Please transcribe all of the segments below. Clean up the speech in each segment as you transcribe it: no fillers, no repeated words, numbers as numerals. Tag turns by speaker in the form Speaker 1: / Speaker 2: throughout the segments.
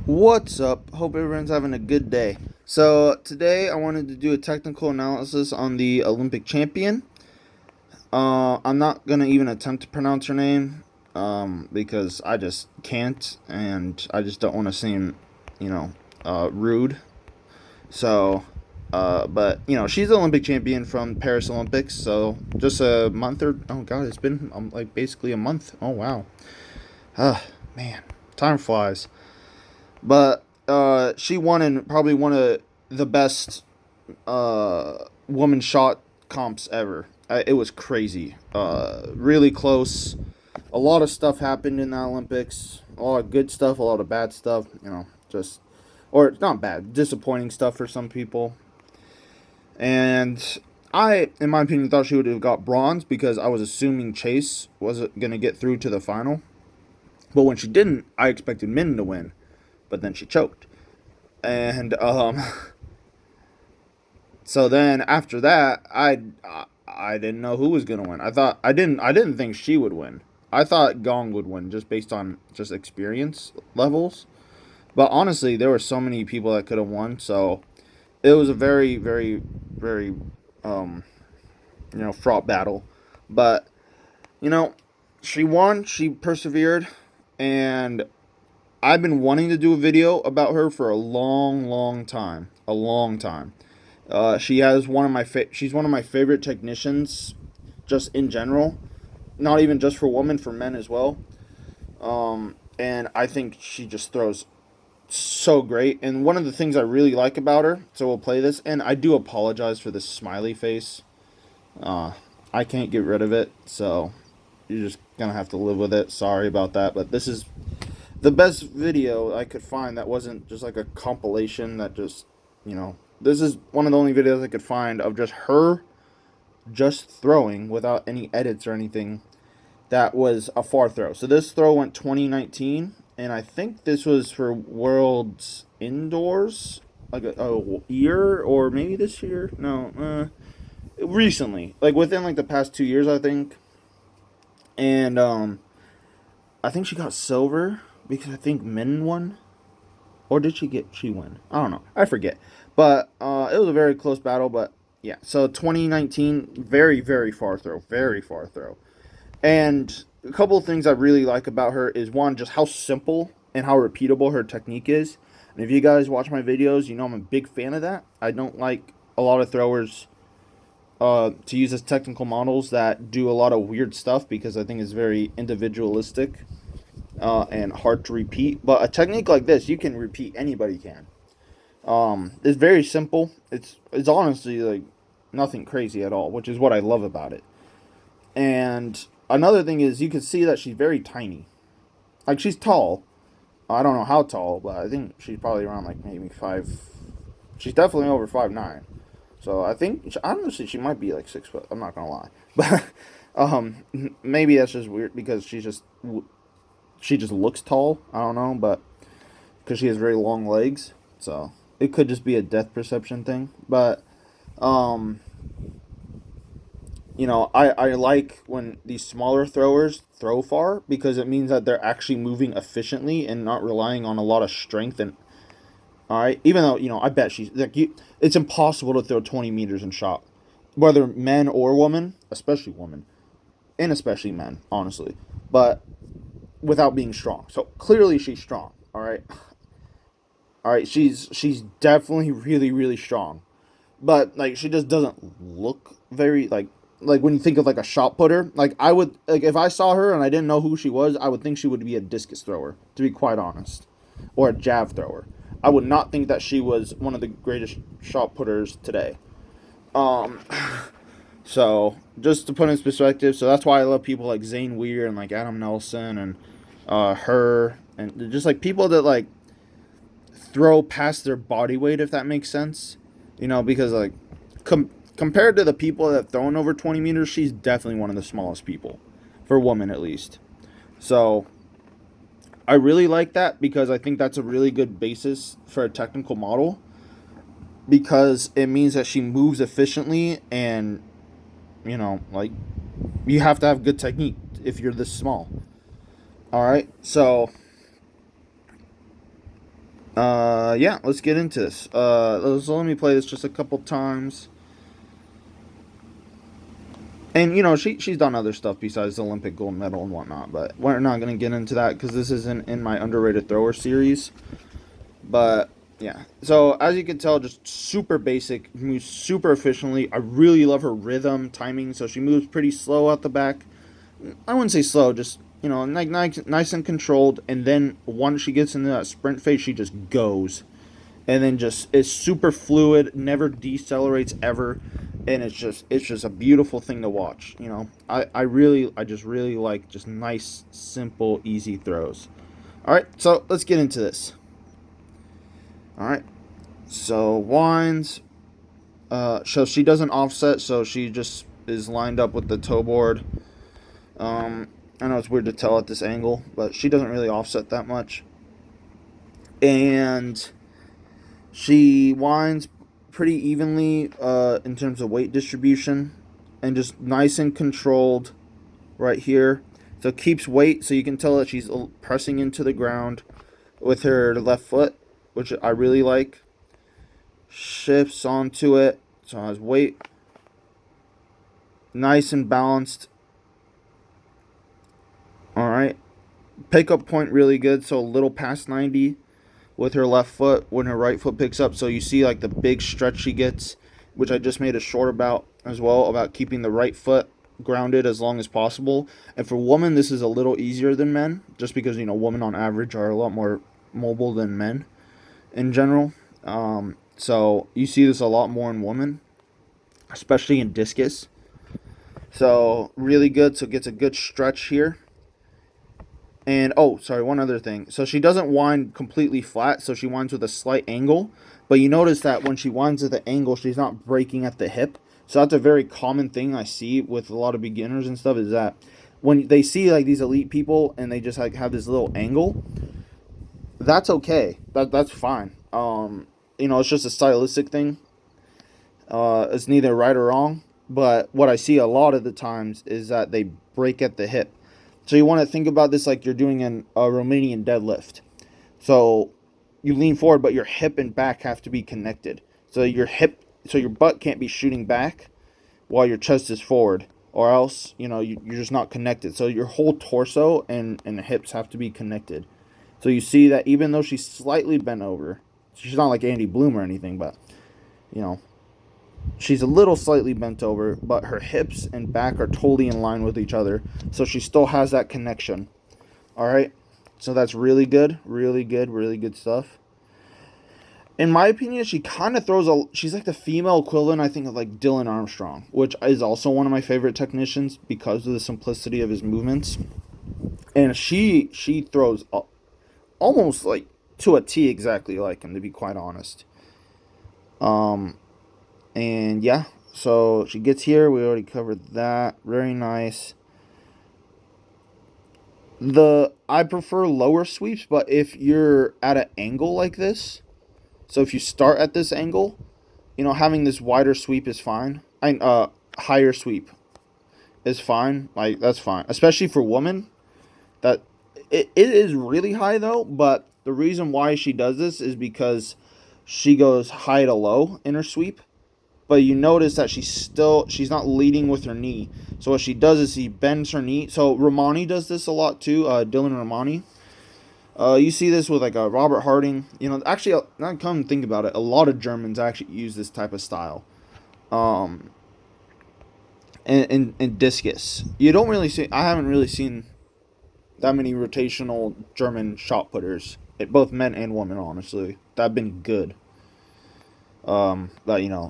Speaker 1: What's up? Hope everyone's having a good day. So, today I wanted to do a technical analysis on the Olympic champion. I'm not going to even attempt to pronounce her name because I just can't and I just don't want to seem, rude. So, but she's the Olympic champion from Paris Olympics. So, just a month or, oh God, it's been like basically a month. Oh, wow. Man, time flies. But she won in probably one of the best woman shot comps ever. It was crazy. Really close. A lot of stuff happened in the Olympics. A lot of good stuff, a lot of bad stuff. Just or not bad, disappointing stuff for some people. And I, in my opinion, thought she would have got bronze because I was assuming Chase wasn't gonna get through to the final. But when she didn't, I expected Min to win. But then she choked. And so then after that, I didn't know who was gonna win. I didn't think she would win. I thought Gong would win just based on just experience levels. But honestly, there were so many people that could have won. So it was a very, very, very um, fraught battle. But you know, she won. She persevered, and I've been wanting to do a video about her for a long, long time. A long time. She has one of my she's one of my favorite technicians, just in general. Not even just for women, for men as well. And I think she just throws so great. And one of the things I really like about her, so we'll play this. And I do apologize for this smiley face. Uh, I can't get rid of it, so you're just gonna have to live with it. Sorry about that, but this is the best video I could find that wasn't just like a compilation that just, this is one of the only videos I could find of just her just throwing without any edits or anything. That was a far throw. So this throw went 2019, and I think this was for Worlds Indoors, like a year or maybe this year. No, recently, like within like the past 2 years, I think. And I think she got silver because I think Min won. Or did she win? I don't know. I forget. But it was a very close battle. But yeah, so 2019, very, very far throw. Very far throw. And a couple of things I really like about her is one, just how simple and how repeatable her technique is. And if you guys watch my videos, you know I'm a big fan of that. I don't like a lot of throwers to use as technical models that do a lot of weird stuff because I think it's very individualistic and hard to repeat. But a technique like this, you can repeat. Anybody can. It's very simple. It's honestly like nothing crazy at all, which is what I love about it. And another thing is you can see that she's very tiny. Like she's tall. I don't know how tall, but I think she's probably around like maybe 5. She's definitely over 5'9". So I think honestly she might be like 6 foot. I'm not gonna lie, but maybe that's just weird because she just looks tall. I don't know, but because she has very long legs, so it could just be a depth perception thing. But um, I like when these smaller throwers throw far because it means that they're actually moving efficiently and not relying on a lot of strength. And all right, even though I bet she's like it's impossible to throw 20 meters in shot, whether men or women, especially women, and especially men, honestly. But without being strong, so clearly she's strong. All right, she's definitely really, really strong, but like she just doesn't look very like when you think of like a shot putter. Like I would like if I saw her and I didn't know who she was, I would think she would be a discus thrower, to be quite honest, or a jab thrower. I would not think that she was one of the greatest shot putters today. Um, so just to put in perspective, so that's why I love people like Zane Weir and like Adam Nelson and her and just like people that like throw past their body weight, if that makes sense. Because like compared to the people that have thrown over 20 meters, she's definitely one of the smallest people, for women at least. So I really like that because I think that's a really good basis for a technical model because it means that she moves efficiently and like you have to have good technique if you're this small. All right, so Yeah, let's get into this. Let me play this just a couple times. And she's done other stuff besides the Olympic gold medal and whatnot, but we're not gonna get into that because this isn't in my underrated thrower series. But yeah, so as you can tell, just super basic, moves super efficiently. I really love her rhythm, timing. So she moves pretty slow out the back. I wouldn't say slow, just like nice and controlled. And then once she gets into that sprint phase, she just goes, and then just is super fluid, never decelerates ever, and it's just a beautiful thing to watch. I just really like just nice, simple, easy throws. All right, so let's get into this. All right, so winds. So she doesn't offset, so she just is lined up with the toe board. I know it's weird to tell at this angle, but she doesn't really offset that much. And she winds pretty evenly in terms of weight distribution, and just nice and controlled right here. So it keeps weight, so you can tell that she's pressing into the ground with her left foot, which I really like. Shifts onto it, so it has weight, nice and balanced. All right, pickup point really good, so a little past 90 with her left foot when her right foot picks up. So you see like the big stretch she gets, which I just made a short about as well, about keeping the right foot grounded as long as possible. And for women, this is a little easier than men, just because women on average are a lot more mobile than men in general. So you see this a lot more in women, especially in discus. So really good. So it gets a good stretch here. And oh, sorry, one other thing. So she doesn't wind completely flat, so she winds with a slight angle. But you notice that when she winds at the angle, she's not breaking at the hip. So that's a very common thing I see with a lot of beginners and stuff, is that when they see like these elite people and they just like have this little angle, that's okay. That's fine. It's just a stylistic thing. It's neither right or wrong. But what I see a lot of the times is that they break at the hip. So you want to think about this like you're doing a Romanian deadlift. So you lean forward, but your hip and back have to be connected. So your butt can't be shooting back while your chest is forward, or else you're just not connected. So your whole torso and the hips have to be connected. So you see that even though she's slightly bent over, she's not like Andy Bloom or anything, but you know she's a little slightly bent over, but her hips and back are totally in line with each other. So she still has that connection. All right. So that's really good. Really good. Really good stuff. In my opinion, she kind of she's like the female equivalent, I think, of like Dylan Armstrong, which is also one of my favorite technicians because of the simplicity of his movements. And she throws almost like to a T exactly like him, to be quite honest. Um, And yeah, so she gets here. We already covered that. Very nice. I prefer lower sweeps, but if you're at an angle like this, so if you start at this angle, having this wider sweep is fine. Higher sweep is fine. Like that's fine, especially for women. That it is really high though, but the reason why she does this is because she goes high to low in her sweep. But you notice that she's not leading with her knee. So what she does is she bends her knee. So Romani does this a lot too. Dylan Romani. You see this with like Robert Harding. Actually, now come think about it, a lot of Germans actually use this type of style. Um, in discus, you don't really see. I haven't really seen that many rotational German shot putters, both men and women. Honestly, that've been good. But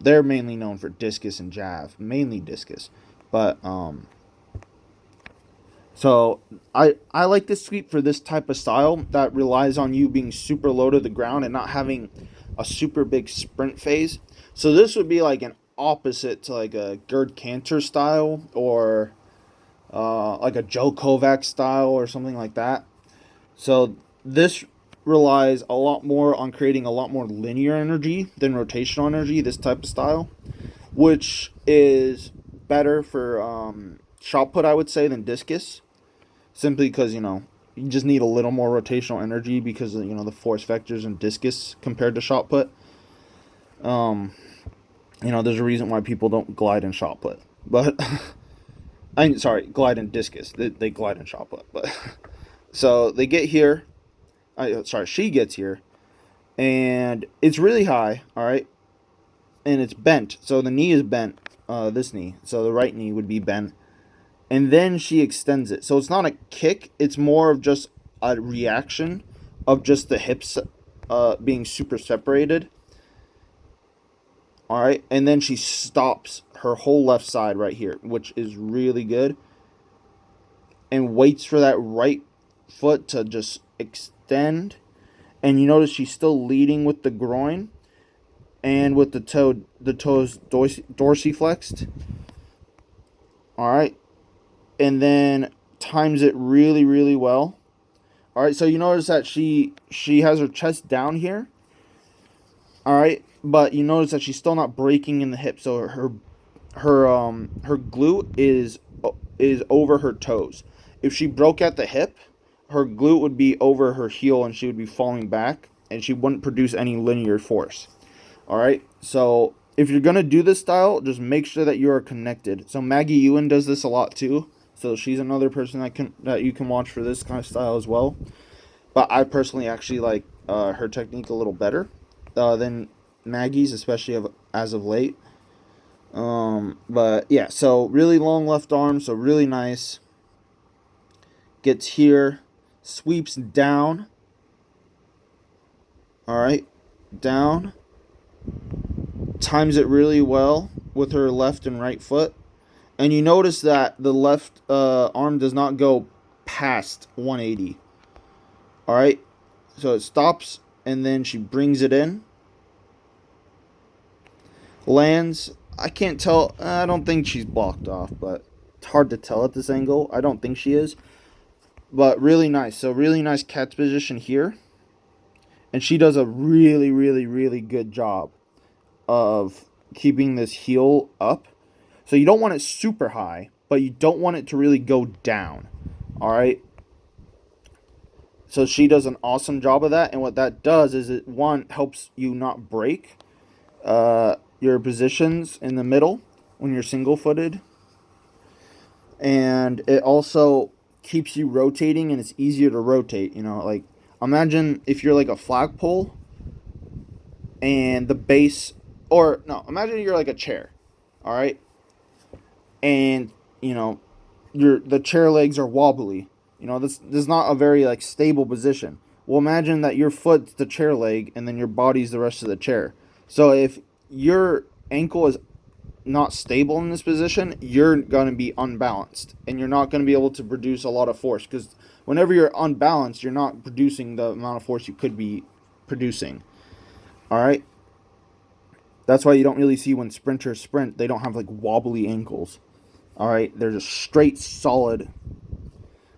Speaker 1: they're mainly known for discus and jav, mainly discus. But so I like this sweep for this type of style that relies on you being super low to the ground and not having a super big sprint phase. So this would be like an opposite to like a Gerd Cantor style, or like a Joe Kovac style or something like that. So this relies a lot more on creating a lot more linear energy than rotational energy, this type of style, which is better for shot put, I would say, than discus, simply because You just need a little more rotational energy because of, the force vectors and discus compared to shot put. Um, there's a reason why people don't glide in shot put, but I'm sorry, glide in discus. They glide in shot put, but so they get here. She gets here, and it's really high. All right, and it's bent. So the knee is bent. This knee. So the right knee would be bent, and then she extends it. So it's not a kick. It's more of just a reaction of just the hips being super separated. All right, and then she stops her whole left side right here, which is really good, and waits for that right foot to just extend. And you notice she's still leading with the groin and with the toes dorsiflexed. All right, and then times it really, really well. All right, so you notice that she has her chest down here. All right, but you notice that she's still not breaking in the hip. So her glute is over her toes. If she broke at the hip, her glute would be over her heel and she would be falling back and she wouldn't produce any linear force. All right, so if you're gonna do this style, just make sure that you are connected. So Maggie Ewan does this a lot too. So she's another person that you can watch for this kind of style as well. But I personally actually like her technique a little better than Maggie's, especially as of late. But yeah, so really long left arm, so really nice. Gets here, sweeps down. All right, down. Times it really well with her left and right foot. And you notice that the left arm does not go past 180. All right, so it stops and then she brings it in. Lands. I can't tell. I don't think she's blocked off, but it's hard to tell at this angle. I don't think she is. But really nice. So really nice catch position here. And she does a really, really, really good job of keeping this heel up. So you don't want it super high, but you don't want it to really go down. All right. So she does an awesome job of that. And what that does is it, one, helps you not break your positions in the middle when you're single-footed. And it also keeps you rotating, and it's easier to rotate. Like imagine if you're like a flagpole and the base, or no, imagine you're like a chair, all right, and the chair legs are wobbly. This is not a very like stable position. Well, imagine that your foot's the chair leg and then your body's the rest of the chair. So if your ankle is not stable in this position, you're going to be unbalanced and you're not going to be able to produce a lot of force, because whenever you're unbalanced, you're not producing the amount of force you could be producing. All right. That's why you don't really see when sprinters sprint, they don't have like wobbly ankles. All right. They're just straight, solid.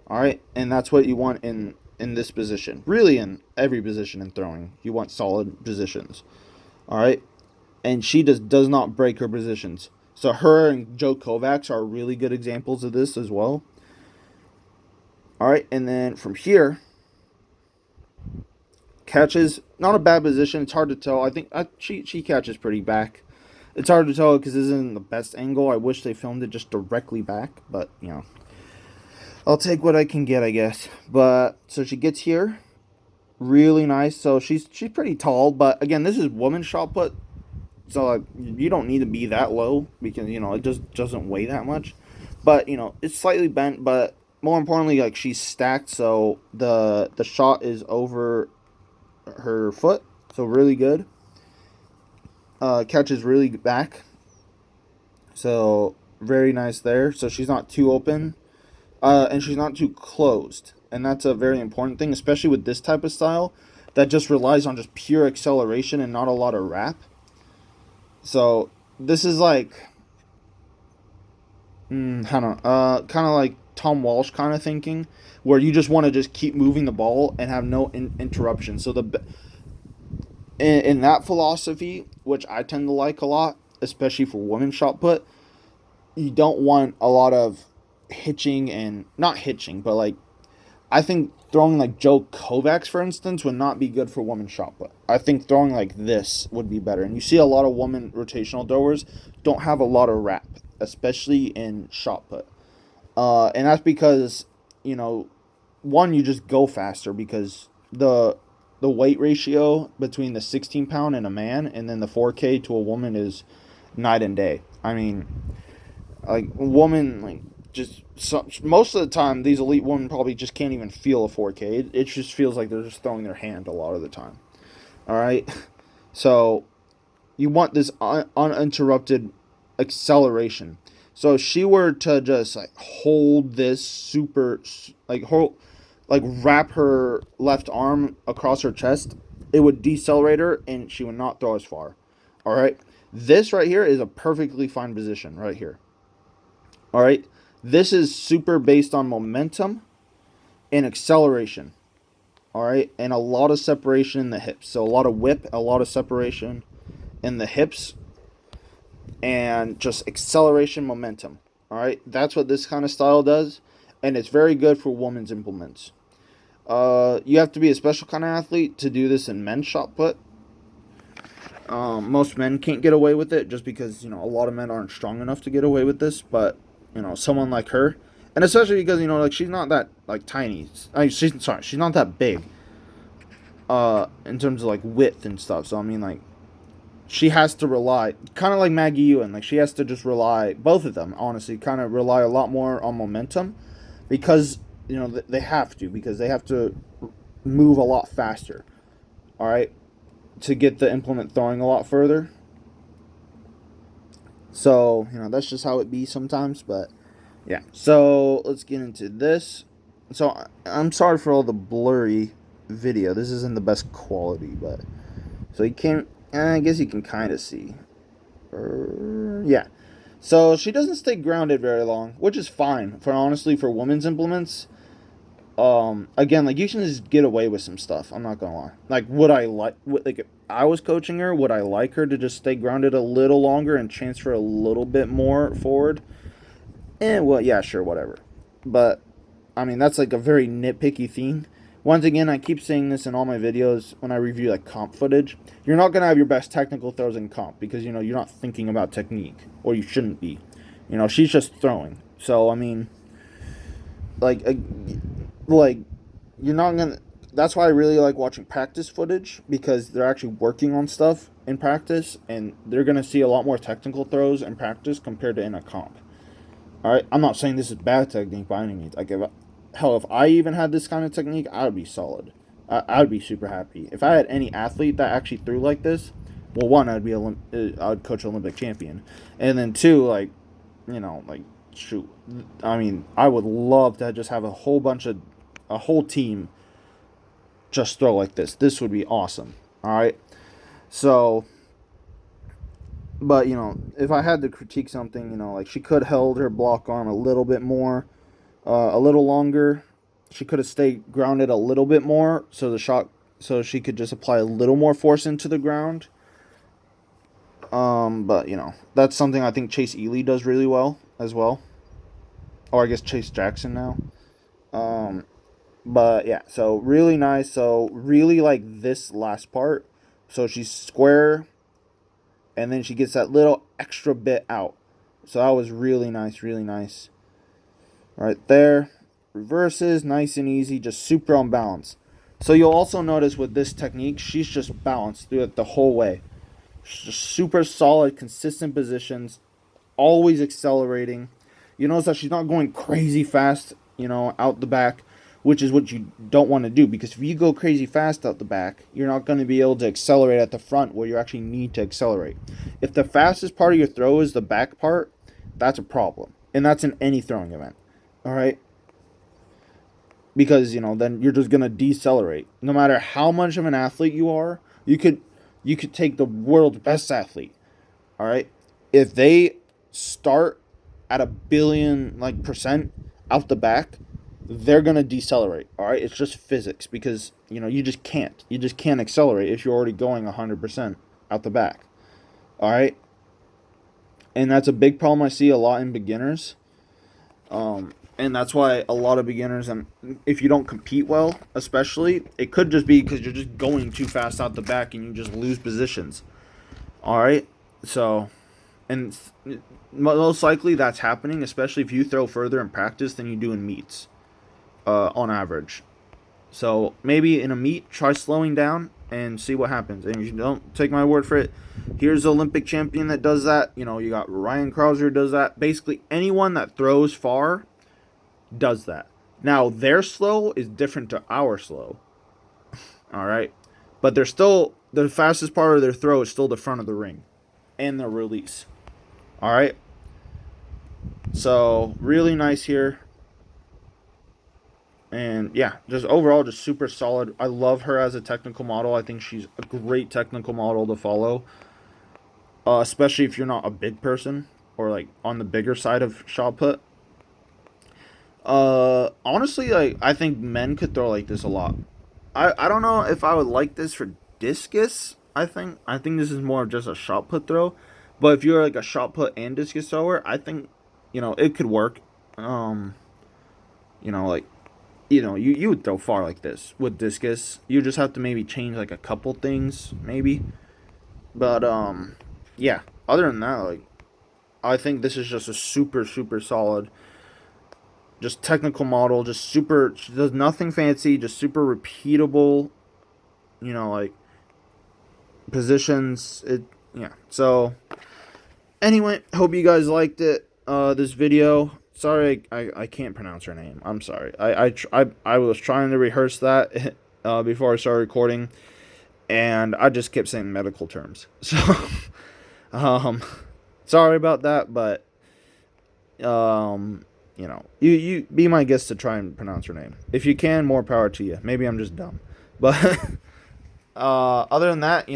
Speaker 1: All right. And that's what you want in this position. Really in every position in throwing, you want solid positions. All right. And she does not break her positions. So her and Joe Kovacs are really good examples of this as well. All right, and then from here, catches, not a bad position. It's hard to tell. I think she catches pretty back. It's hard to tell because this isn't the best angle. I wish they filmed it just directly back, but I'll take what I can get, I guess. But so she gets here, really nice. So she's pretty tall, but again, this is woman shot put. So you don't need to be that low because it just doesn't weigh that much, but it's slightly bent. But more importantly, like she's stacked, so the shot is over her foot, so really good. Catches really back, so very nice there. So she's not too open, and she's not too closed, and that's a very important thing, especially with this type of style that just relies on just pure acceleration and not a lot of wrap. So this is like, I don't know, kind of like Tom Walsh kind of thinking, where you just want to just keep moving the ball and have no interruption. So in that philosophy, which I tend to like a lot, especially for women's shot put, you don't want a lot of hitching, and not hitching, but like I think throwing like Joe Kovacs, for instance, would not be good for women's shot put. I think throwing like this would be better. And you see a lot of women rotational throwers don't have a lot of wrap, especially in shot put. And that's because, you know, one, you just go faster because the weight ratio between the 16 pound and a man and then the 4K to a woman is night and day. I mean, like a woman, like just most of the time, these elite women probably just can't even feel a 4K. It just feels like they're just throwing their hand a lot of the time. All right, so you want this uninterrupted acceleration. So if she were to just like hold this super, like wrap her left arm across her chest, it would decelerate her and she would not throw as far. All right, this right here is a perfectly fine position right here. All right, this is super based on momentum and acceleration. All right, and a lot of separation in the hips. So a lot of whip, a lot of separation in the hips, and just acceleration momentum. All right, that's what this kind of style does, and it's very good for women's implements. You have to be a special kind of athlete to do this in men's shot put. Most men can't get away with it just because, you know, a lot of men aren't strong enough to get away with this. But, you know, someone like her, and especially because, you know, like she's not that like tiny. She's not that big. In terms of like width and stuff. So I mean, like, she has to rely, kind of like Maggie Ewan, like she has to just rely, both of them honestly, kind of rely a lot more on momentum, because, you know, they have to, because they have to move a lot faster. All right, to get the implement throwing a lot further. So, you know, that's just how it be sometimes. But yeah, so let's get into this. So I'm sorry for all the blurry video. This isn't the best quality, but so you can't, I guess you can kind of see. Yeah. So she doesn't stay grounded very long, which is fine for, honestly, for women's implements. Again, like, you can just get away with some stuff. I'm not gonna lie. Like, like if I was coaching her, would I like her to just stay grounded a little longer and transfer a little bit more forward? Well, yeah, sure, whatever. But I mean, that's like a very nitpicky thing. Once again, I keep saying this in all my videos when I review like comp footage. You're not gonna have your best technical throws in comp because, you know, you're not thinking about technique, or you shouldn't be. You know, she's just throwing. So I mean, like, like, you're not gonna. That's why I really like watching practice footage, because they're actually working on stuff in practice, and they're gonna see a lot more technical throws in practice compared to in a comp. All right, I'm not saying this is bad technique by any means. Like, if I even had this kind of technique, I would be solid. I would be super happy. If I had any athlete that actually threw like this, well, one, I'd coach an Olympic champion, and then two, like, you know, like, shoot, I mean, I would love to just have a whole team just throw like this. This would be awesome. All right, so. But, you know, if I had to critique something, you know, like, she could have held her block arm a little bit more, a little longer. She could have stayed grounded a little bit more, so she could just apply a little more force into the ground. But, you know, that's something I think Chase Ely does really well as well, or I guess Chase Jackson now. But yeah, so really nice. So really like this last part. So she's square, and then she gets that little extra bit out. So that was really nice, really nice. Right there. Reverses, nice and easy, just super on balance. So you'll also notice with this technique, she's just balanced through it the whole way. She's just super solid, consistent positions, always accelerating. You notice that she's not going crazy fast, you know, out the back, which is what you don't want to do, because if you go crazy fast out the back, you're not going to be able to accelerate at the front where you actually need to accelerate. If the fastest part of your throw is the back part, that's a problem. And that's in any throwing event. All right? Because, you know, then you're just going to decelerate. No matter how much of an athlete you are, you could take the world's best athlete. All right? If they start at 1,000,000,000 like percent out the back, they're going to decelerate. All right? It's just physics, because, you know, you just can't accelerate if you're already going 100% out the back. All right? And that's a big problem I see a lot in beginners. And that's why a lot of beginners, and if you don't compete well, especially, it could just be because you're just going too fast out the back and you just lose positions. All right, so and most likely that's happening, especially if you throw further in practice than you do in meets, on average. So maybe in a meet, try slowing down and see what happens. And if you don't take my word for it, here's an Olympic champion that does that. You know, you got Ryan Krauser does that. Basically, anyone that throws far does that. Now, their slow is different to our slow. All right. But they're still, the fastest part of their throw is still the front of the ring and their release. All right. So, really nice here. And yeah, just overall, just super solid. I love her as a technical model. I think she's a great technical model to follow, especially if you're not a big person or like on the bigger side of shot put. Honestly, like I think men could throw like this a lot. I don't know if I would like this for discus. I think this is more of just a shot put throw. But if you're like a shot put and discus thrower, I think it could work. Um, like you would throw far like this with discus. You just have to maybe change like a couple things, maybe. But yeah. Other than that, like I think this is just a super super solid, just technical model. Just super. Does nothing fancy. Just super repeatable. Like positions. It yeah. So anyway, hope you guys liked it. This video. Sorry, I can't pronounce her name. I'm sorry. I was trying to rehearse that before I started recording, and I just kept saying medical terms. So, um, sorry about that, but you be my guest to try and pronounce her name. If you can, more power to you. Maybe I'm just dumb, but other than that,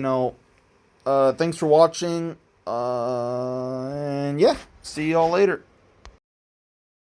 Speaker 1: thanks for watching, and yeah, see y'all later.